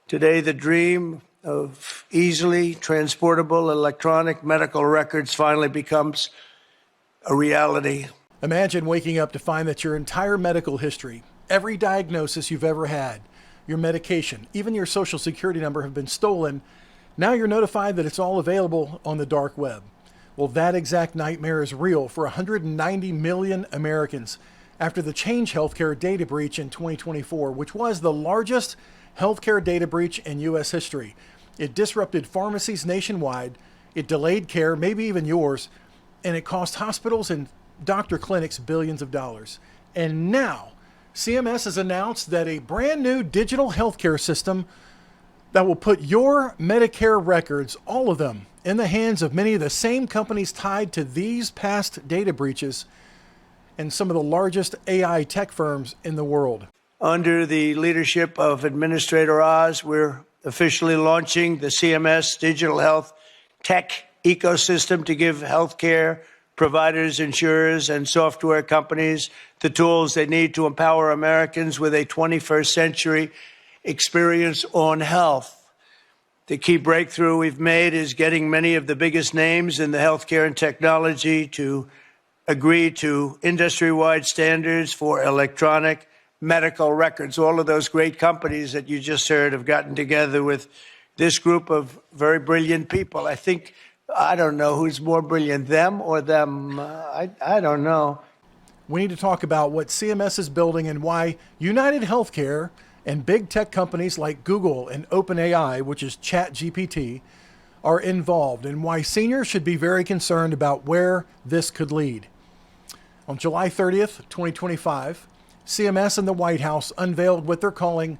Today, the dream of easily transportable electronic medical records finally becomes a reality. Imagine waking up to find that your entire medical history, every diagnosis you've ever had, your medication, even your social security number have been stolen. Now you're notified that it's all available on the dark web. Well, that exact nightmare is real for 190 million Americans after the Change Healthcare data breach in 2024, which was the largest healthcare data breach in U.S. history. It disrupted pharmacies nationwide, it delayed care, maybe even yours, and it cost hospitals and doctor clinics billions of dollars. And now, CMS has announced that a brand new digital healthcare system that will put your Medicare records, all of them, in the hands of many of the same companies tied to these past data breaches and some of the largest AI tech firms in the world. Under the leadership of Administrator Oz, we're officially launching the CMS Digital Health Tech Ecosystem to give healthcare providers, insurers, and software companies the tools they need to empower Americans with a 21st century experience on health. The key breakthrough we've made is getting many of the biggest names in the healthcare and technology to agree to industry-wide standards for electronic medical records. All of those great companies that you just heard have gotten together with this group of very brilliant people. I don't know who's more brilliant, them or them. I don't know. We need to talk about what CMS is building and why United Healthcare and big tech companies like Google and OpenAI, which is ChatGPT, are involved, and why seniors should be very concerned about where this could lead. On July 30th, 2025, CMS and the White House unveiled what they're calling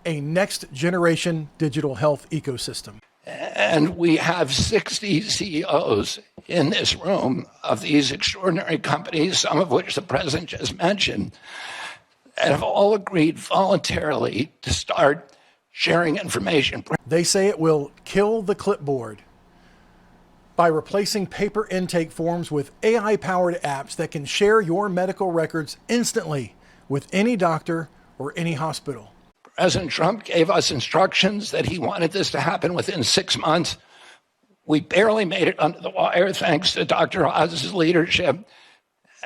a next-generation digital health ecosystem. And we have 60 CEOs in this room of these extraordinary companies, some of which the president just mentioned, that have all agreed voluntarily to start sharing information. They say it will kill the clipboard by replacing paper intake forms with AI-powered apps that can share your medical records instantly with any doctor or any hospital. President Trump gave us instructions that he wanted this to happen within 6 months. We barely made it under the wire thanks to Dr. Oz's leadership.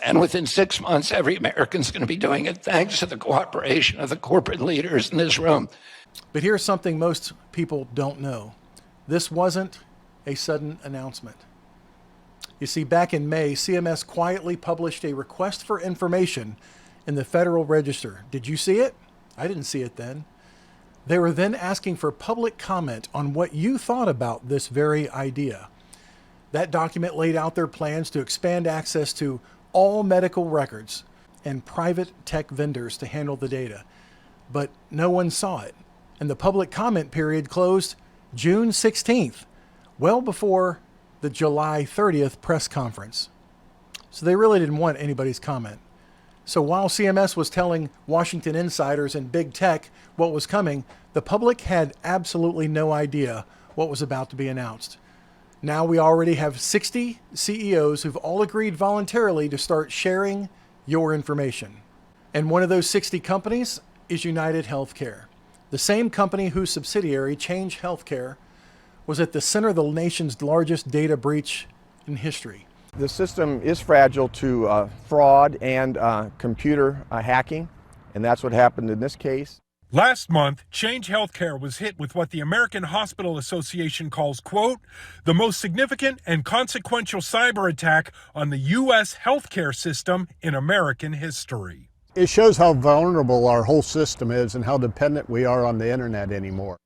And within 6 months, every American's going to be doing it thanks to the cooperation of the corporate leaders in this room. But here's something most people don't know. This wasn't a sudden announcement. You see, back in May, CMS quietly published a request for information in the Federal Register. Did you see it? I didn't see it then. They were then asking for public comment on what you thought about this very idea. That document laid out their plans to expand access to all medical records and private tech vendors to handle the data. But no one saw it. And the public comment period closed June 16th, well before the July 30th press conference. So they really didn't want anybody's comment. So while CMS was telling Washington insiders and big tech what was coming, the public had absolutely no idea what was about to be announced. Now we already have 60 CEOs who've all agreed voluntarily to start sharing your information. And one of those 60 companies is United Healthcare, the same company whose subsidiary, Change Healthcare, was at the center of the nation's largest data breach in history. The system is fragile to fraud and computer hacking, and that's what happened in this case. Last month, Change Healthcare was hit with what the American Hospital Association calls, quote, the most significant and consequential cyber attack on the U.S. healthcare system in American history. It shows how vulnerable our whole system is and how dependent we are on the internet anymore.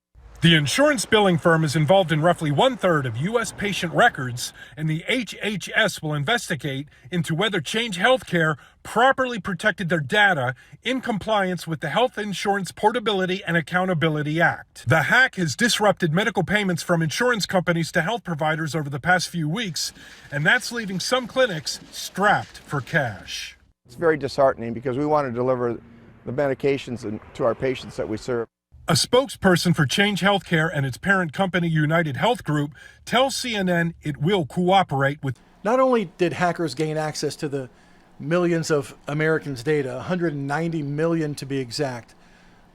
The insurance billing firm is involved in roughly 1/3 of U.S. patient records, and the HHS will investigate into whether Change Healthcare properly protected their data in compliance with the Health Insurance Portability and Accountability Act. The hack has disrupted medical payments from insurance companies to health providers over the past few weeks, and that's leaving some clinics strapped for cash. It's very disheartening because we want to deliver the medications to our patients that we serve. A spokesperson for Change Healthcare and its parent company, United HealthGroup, tells CNN it will cooperate with. Not only did hackers gain access to the millions of Americans' data, 190 million to be exact,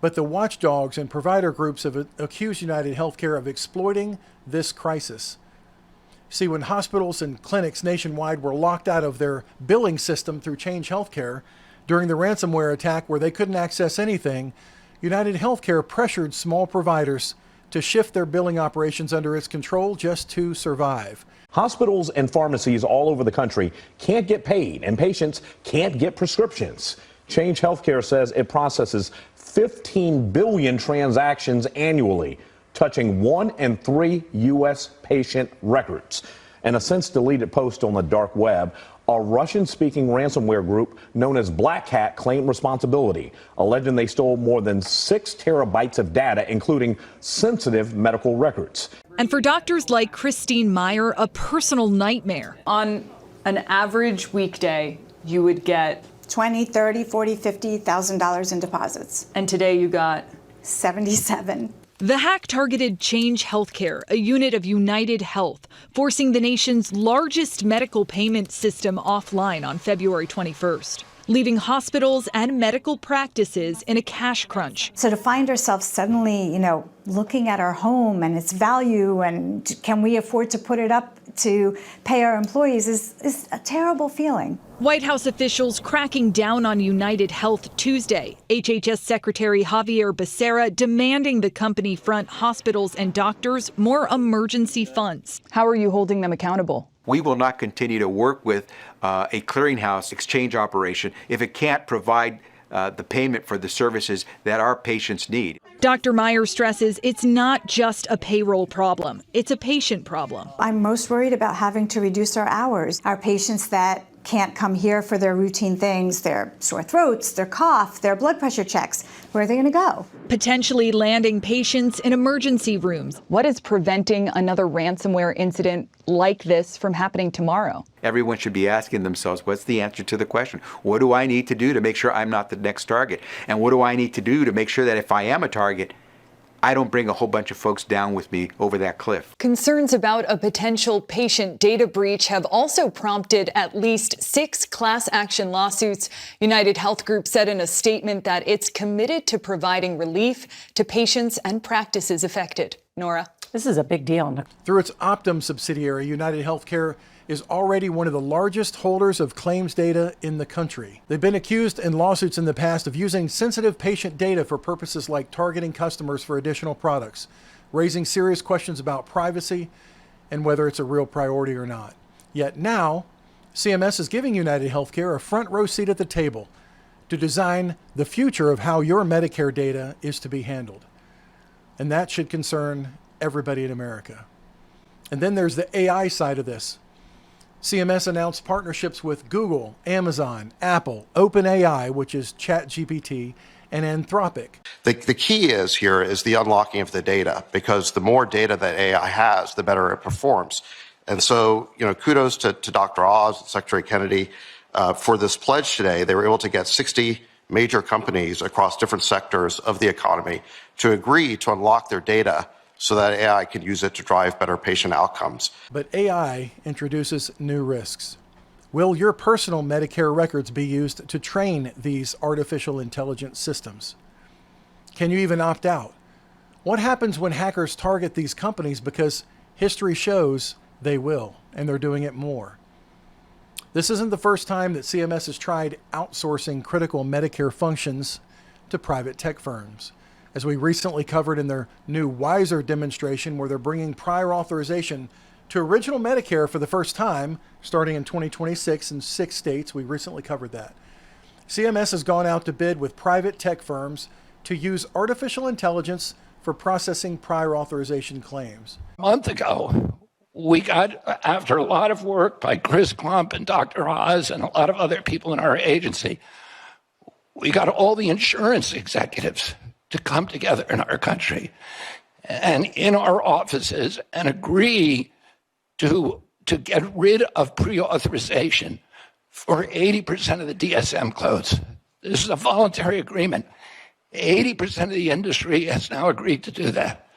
But the watchdogs and provider groups have accused United Healthcare of exploiting this crisis. See, when hospitals and clinics nationwide were locked out of their billing system through Change Healthcare during the ransomware attack where they couldn't access anything, United Healthcare pressured small providers to shift their billing operations under its control just to survive. Hospitals and pharmacies all over the country can't get paid, and patients can't get prescriptions. Change Healthcare says it processes 15 billion transactions annually, touching 1 in 3 U.S. patient records. In a since-deleted post on the dark web, a Russian-speaking ransomware group known as Black Hat claimed responsibility, alleging they stole more than 6 terabytes of data, including sensitive medical records. And for doctors like Christine Meyer, a personal nightmare. On an average weekday, you would get $20,000, $30,000, $40,000, $50,000 in deposits. And today you got 77. The hack targeted Change Healthcare, a unit of United Health, forcing the nation's largest medical payment system offline on February 21st, leaving hospitals and medical practices in a cash crunch. So to find ourselves suddenly, looking at our home and its value and can we afford to put it up to pay our employees is a terrible feeling. White House officials cracking down on United Health Tuesday. HHS Secretary 𝗰𝗹𝗶𝗰𝗲 demanding the company front hospitals and doctors more emergency funds. How are you holding them accountable? We will not continue to work with a clearinghouse exchange operation if it can't provide the payment for the services that our patients need. Dr. Meyer stresses it's not just a payroll problem, it's a patient problem. I'm most worried about having to reduce our hours. Our patients that can't come here for their routine things, their sore throats, their cough, their blood pressure checks, where are they going to go? Potentially landing patients in emergency rooms. What is preventing another ransomware incident like this from happening tomorrow? Everyone should be asking themselves, what's the answer to the question? What do I need to do to make sure I'm not the next target? And what do I need to do to make sure that if I am a target, I don't bring a whole bunch of folks down with me over that cliff? Concerns about a potential patient data breach have also prompted at least 6 class action lawsuits. United HealthGroup said in a statement that it's committed to providing relief to patients and practices affected. Nora. This is a big deal. Through its Optum subsidiary, United Healthcare is already one of the largest holders of claims data in the country. They've been accused in lawsuits in the past of using sensitive patient data for purposes like targeting customers for additional products, raising serious questions about privacy and whether it's a real priority or not. Yet now, CMS is giving United Healthcare a front row seat at the table to design the future of how your Medicare data is to be handled. And that should concern everybody in America. And then there's the AI side of this. CMS announced partnerships with Google, Amazon, Apple, OpenAI, which is ChatGPT, and Anthropic. The key is the unlocking of the data, because the more data that AI has, the better it performs. And so, kudos to Dr. Oz and Secretary Kennedy for this pledge today. They were able to get 60 major companies across different sectors of the economy to agree to unlock their data so that AI can use it to drive better patient outcomes. But AI introduces new risks. Will your personal Medicare records be used to train these artificial intelligence systems? Can you even opt out? What happens when hackers target these companies? Because history shows they will, and they're doing it more. This isn't the first time that CMS has tried outsourcing critical Medicare functions to private tech firms, as we recently covered in their new Wiser demonstration, where they're bringing prior authorization to original Medicare for the first time, starting in 2026 in 6 states. We recently covered that. CMS has gone out to bid with private tech firms to use artificial intelligence for processing prior authorization claims. A month ago, we got, after a lot of work by Chris Klump and Dr. Oz and a lot of other people in our agency, we got all the insurance executives to come together in our country and in our offices and agree to get rid of pre-authorization for 80% of the DSM codes. This is a voluntary agreement. 80% of the industry has now agreed to do that.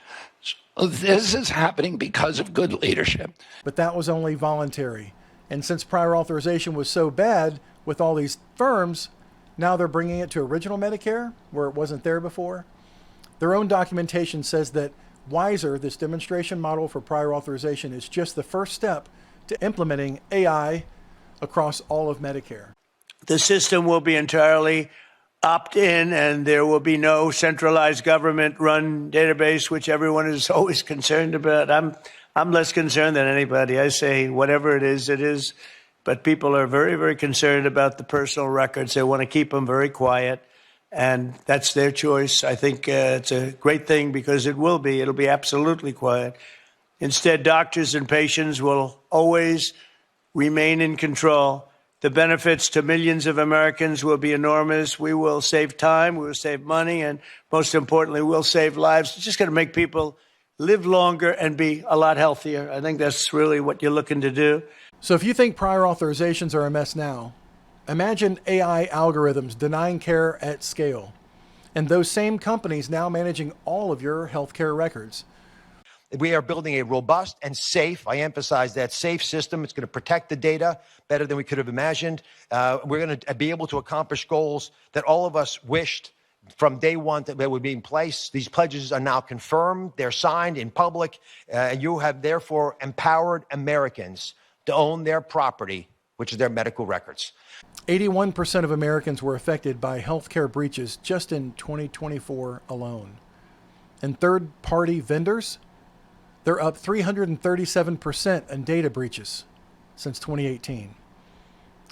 So this is happening because of good leadership. But that was only voluntary. And since prior authorization was so bad with all these firms, now they're bringing it to original Medicare, where it wasn't there before. Their own documentation says that WISER, this demonstration model for prior authorization, is just the first step to implementing AI across all of Medicare. The system will be entirely opt-in, and there will be no centralized government-run database, which everyone is always concerned about. I'm less concerned than anybody. I say whatever it is. But people are very, very concerned about the personal records. They want to keep them very quiet, and that's their choice. I think it's a great thing because it'll be absolutely quiet. Instead, doctors and patients will always remain in control. The benefits to millions of Americans will be enormous. We will save time, we will save money, and most importantly, we'll save lives. It's just going to make people live longer and be a lot healthier. I think that's really what you're looking to do. So if you think prior authorizations are a mess now, imagine AI algorithms denying care at scale, and those same companies now managing all of your healthcare records. We are building a robust and safe, I emphasize that, safe system. It's going to protect the data better than we could have imagined. We're going to be able to accomplish goals that all of us wished from day one that they would be in place. These pledges are now confirmed. They're signed in public. And you have therefore empowered Americans to own their property, which is their medical records. 81% of Americans were affected by healthcare breaches just in 2024 alone. And third-party vendors, they're up 337% in data breaches since 2018.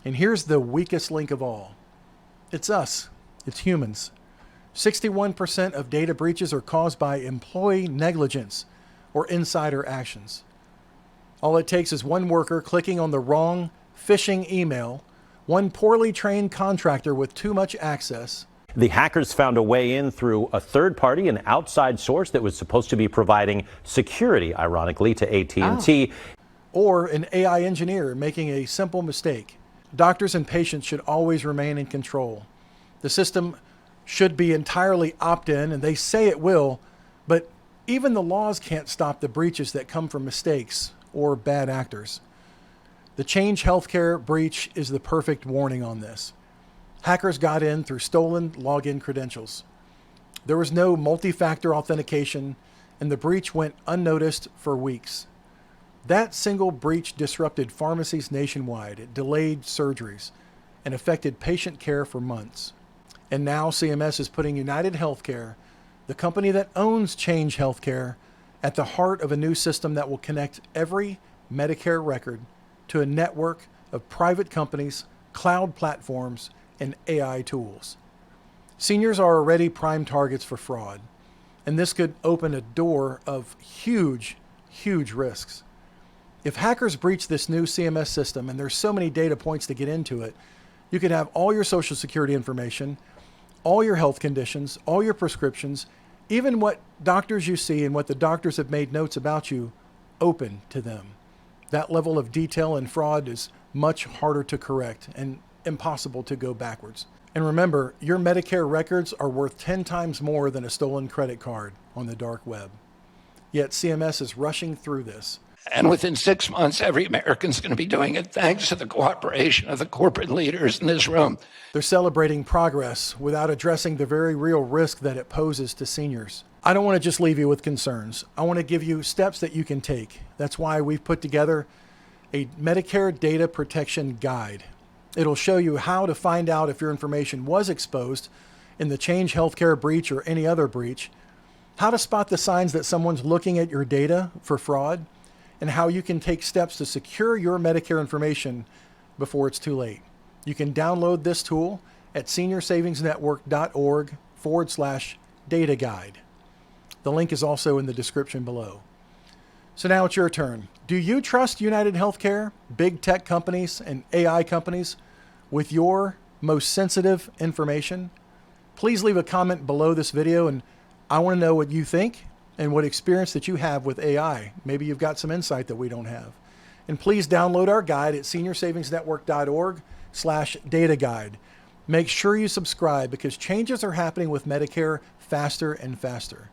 And here's the weakest link of all. It's us. It's humans. 61% of data breaches are caused by employee negligence or insider actions. All it takes is one worker clicking on the wrong phishing email, one poorly trained contractor with too much access. The hackers found a way in through a third party, an outside source that was supposed to be providing security, ironically, to AT&T. Or an AI engineer making a simple mistake. Doctors and patients should always remain in control. The system should be entirely opt-in, and they say it will, but even the laws can't stop the breaches that come from mistakes or bad actors. The Change Healthcare breach is the perfect warning on this. Hackers got in through stolen login credentials. There was no multi-factor authentication, and the breach went unnoticed for weeks. That single breach disrupted pharmacies nationwide. It delayed surgeries and affected patient care for months. And now CMS is putting United Healthcare, the company that owns Change Healthcare, at the heart of a new system that will connect every Medicare record to a network of private companies, cloud platforms, and AI tools. Seniors are already prime targets for fraud, and this could open a door of huge, huge risks. If hackers breach this new CMS system, and there's so many data points to get into it, you could have all your Social Security information, all your health conditions, all your prescriptions, even what doctors you see and what the doctors have made notes about you open to them. That level of detail and fraud is much harder to correct and impossible to go backwards. And remember, your Medicare records are worth 10 times more than a stolen credit card on the dark web. Yet CMS is rushing through this. And within 6 months, every American's going to be doing it thanks to the cooperation of the corporate leaders in this room. They're celebrating progress without addressing the very real risk that it poses to seniors. I don't want to just leave you with concerns. I want to give you steps that you can take. That's why we've put together a Medicare Data Protection Guide. It'll show you how to find out if your information was exposed in the Change Healthcare breach or any other breach, how to spot the signs that someone's looking at your data for fraud, and how you can take steps to secure your Medicare information before it's too late. You can download this tool at seniorsavings.network.org/data guide. The link is also in the description below. So now it's your turn. Do you trust United Healthcare, big tech companies, and AI companies with your most sensitive information? Please leave a comment below this video, and I want to know what you think and what experience that you have with AI. Maybe you've got some insight that we don't have. And please download our guide at seniorsavings.network.org/data guide. Make sure you subscribe because changes are happening with Medicare faster and faster.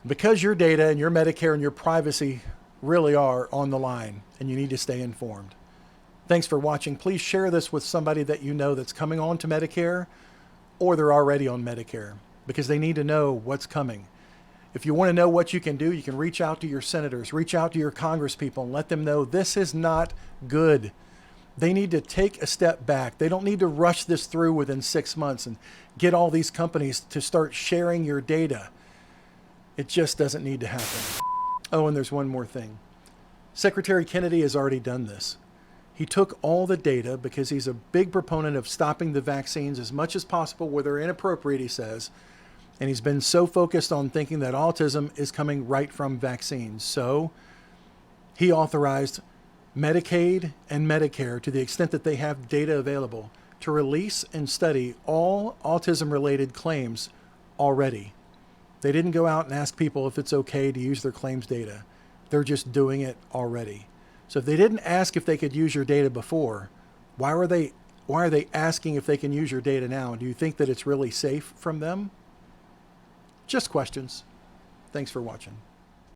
Because your data and your Medicare and your privacy really are on the line, and you need to stay informed. Thanks for watching. Please share this with somebody that you know that's coming on to Medicare or they're already on Medicare, because they need to know what's coming. If you want to know what you can do, you can reach out to your senators, reach out to your congresspeople, and let them know this is not good. They need to take a step back. They don't need to rush this through within 6 months and get all these companies to start sharing your data. It just doesn't need to happen. Oh, and there's one more thing. Secretary Kennedy has already done this. He took all the data because he's a big proponent of stopping the vaccines as much as possible where they're inappropriate, he says. And he's been so focused on thinking that autism is coming right from vaccines. So he authorized Medicaid and Medicare, to the extent that they have data available, to release and study all autism-related claims already. They didn't go out and ask people if it's okay to use their claims data. They're just doing it already. So if they didn't ask if they could use your data before, why are they asking if they can use your data now? Do you think that it's really safe from them? Just questions. Thanks for watching.